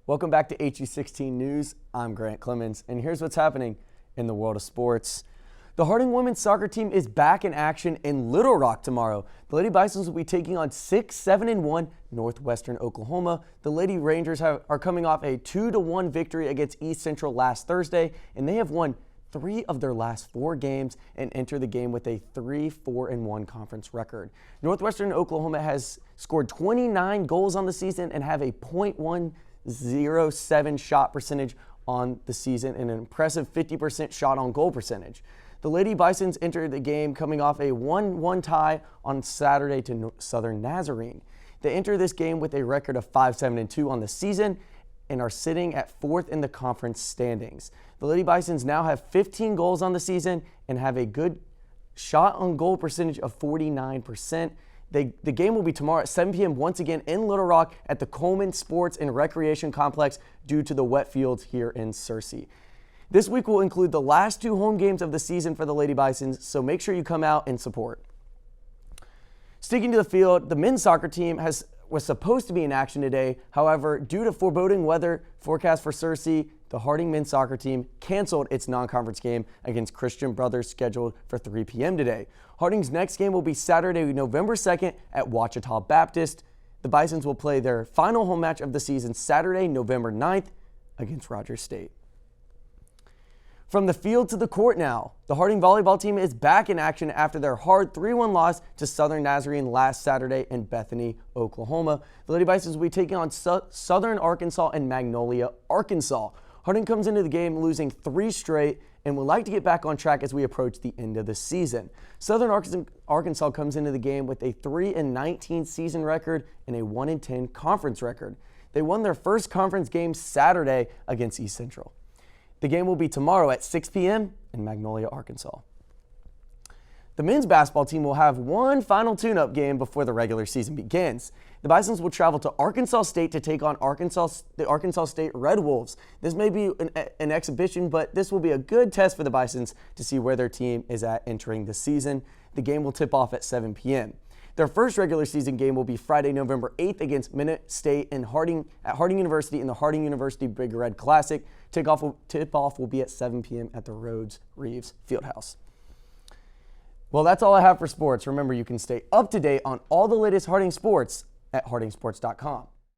Welcome back to HU16 News. I'm Grant Clemens, and here's what's happening in the world of sports. The Harding women's soccer team is back in action in Little Rock tomorrow. The Lady Bisons will be taking on 6-7-1 Northwestern Oklahoma. The Lady Rangers are coming off a 2-1 victory against East Central last Thursday, and they have won 3 of their last 4 games and enter the game with a 3-4-1 conference record. Northwestern Oklahoma has scored 29 goals on the season and have a .107 shot percentage on the season and an impressive 50% shot on goal percentage. The Lady Bisons entered the game coming off a 1-1 tie on Saturday to Southern Nazarene. They enter this game with a record of 5-7-2 on the season and are sitting at 4th in the conference standings. The Lady Bisons now have 15 goals on the season and have a good shot on goal percentage of 49%. The game will be tomorrow at 7 p.m. once again in Little Rock at the Coleman Sports and Recreation Complex due to the wet fields here in Searcy. This week will include the last 2 home games of the season for the Lady Bisons, so make sure you come out and support. Sticking to the field, the men's soccer team was supposed to be in action today. However, due to foreboding weather forecast for Searcy, the Harding men's soccer team canceled its non-conference game against Christian Brothers scheduled for 3 p.m. today. Harding's next game will be Saturday, November 2nd at Ouachita Baptist. The Bisons will play their final home match of the season Saturday, November 9th against Rogers State. From the field to the court now, the Harding volleyball team is back in action after their hard 3-1 loss to Southern Nazarene last Saturday in Bethany, Oklahoma. The Lady Bisons will be taking on Southern Arkansas and Magnolia, Arkansas. Harding comes into the game losing 3 straight and would like to get back on track as we approach the end of the season. Southern Arkansas comes into the game with a 3-19 season record and a 1-10 conference record. They won their first conference game Saturday against East Central. The game will be tomorrow at 6 p.m. in Magnolia, Arkansas. The men's basketball team will have one final tune-up game before the regular season begins. The Bisons will travel to Arkansas State to take on the Arkansas State Red Wolves. This may be an exhibition, but this will be a good test for the Bisons to see where their team is at entering the season. The game will tip off at 7 p.m. Their first regular season game will be Friday, November 8th against Minute State and at Harding University in the Harding University Big Red Classic. Tip-off will be at 7 p.m. at the Rhodes Reeves Fieldhouse. Well, that's all I have for sports. Remember, you can stay up to date on all the latest Harding sports at hardingsports.com.